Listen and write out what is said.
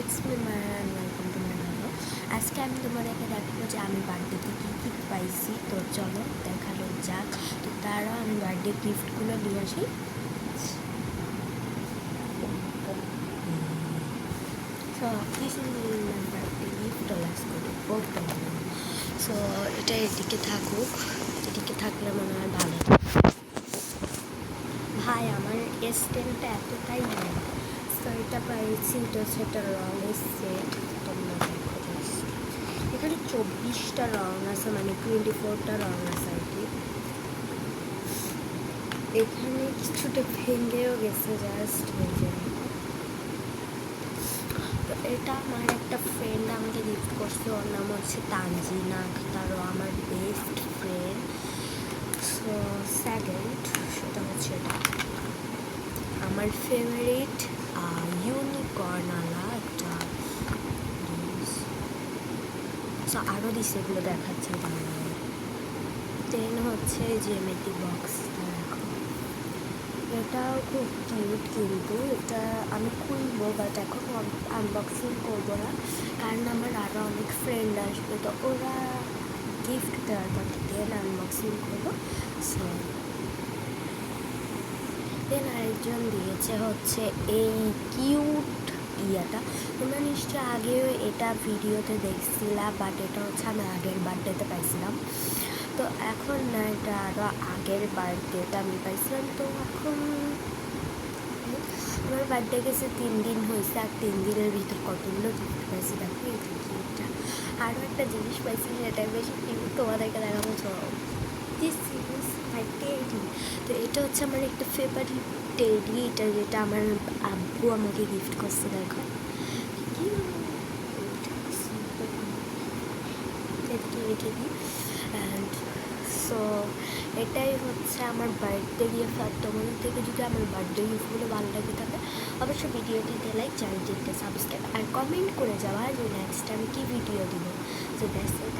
It's me Maya and welcome to my video. আজকে আমি তোমাদেরকে দেখাবো যে আমি বার্থডেতে কী কী পাইছি। তো চলো দেখানো যাক। তো তারা আমি বার্থডে গিফটগুলো নিয়ে আসি। So this is my birthday gift. লাস করি পড়তে হবে। সো এটা এদিকে থাকুক, এদিকে থাকলে মনে হয় ভালো। ভাই আমার স্ট্যান্ডটা এতটাই ভালো। তো এটা পাইছি, এটা হচ্ছে একটা রঙের সেট। তোমরা দেখো এখানে 24টা রঙ আছে, মানে 24টা রঙ আছে আর কি। এখানে কিছুটা ভেঙেও গেছে, জাস্ট ভেঙে। তো এটা আমার একটা ফ্রেন্ড আমাকে গিফট করছে, ওর নাম হচ্ছে তানজিনা আক্তার, ও আমার বেস্ট ফ্রেন্ড। সো সেকেন্ড সেটা হচ্ছে এটা আমার ফেভারিট ইউনিকর্নওয়ালা একটা। সো আরও দিচ্ছে, এগুলো দেখাচ্ছে। দেন হচ্ছে জ্যামিতি বক্স। এটাও খুব কিউট, কিন্তু এটা আমি খুলবো, বাট এখন আনবক্সিং করবো না, কারণ আমার আরও অনেক ফ্রেন্ড আসবে, তো ওরা গিফট দেওয়ার পর দেন আনবক্সিং করবো। সো দেন আরেকজন দিয়েছে হচ্ছে এই কিউট ইয়াটা। তোমরা নিশ্চয়ই আগেও এটা ভিডিওতে দেখছিলাম, বাট এটা হচ্ছে আমি আগের বার্থডেতে পাইছিলাম। তো এখন না, এটা আরও আগের বার্থডেটা আমি পাইছিলাম। তো এখন আমার বার্থডে গেছে 3 দিন হয়েছে, আর 3 দিনের ভিতর কতগুলো গিফট পাইছি দেখো। এই গিফটটা আরও একটা জিনিস পাইছি, সেটা বেশি কিউট, তোমাদেরকে দেখাবো। This is my teddy. তো এটা হচ্ছে আমার একটা ফেভারিট টেডি, এটা যেটা আমার আব্বু আমাকে গিফট করছে। দেখো এদিকে রেখে দিই। অ্যান্ড সো এটাই হচ্ছে আমার বার্থডে গিফট। আর তোমাদের থেকে যদি আমার বার্থডে গিফটগুলো ভালো লাগে থাকে, অবশ্যই ভিডিওটিতে লাইক, চ্যানেলটিতে সাবস্ক্রাইব আর কমেন্ট করে যাওয়া যে নেক্সট আমি কী ভিডিও দিব। So that's it.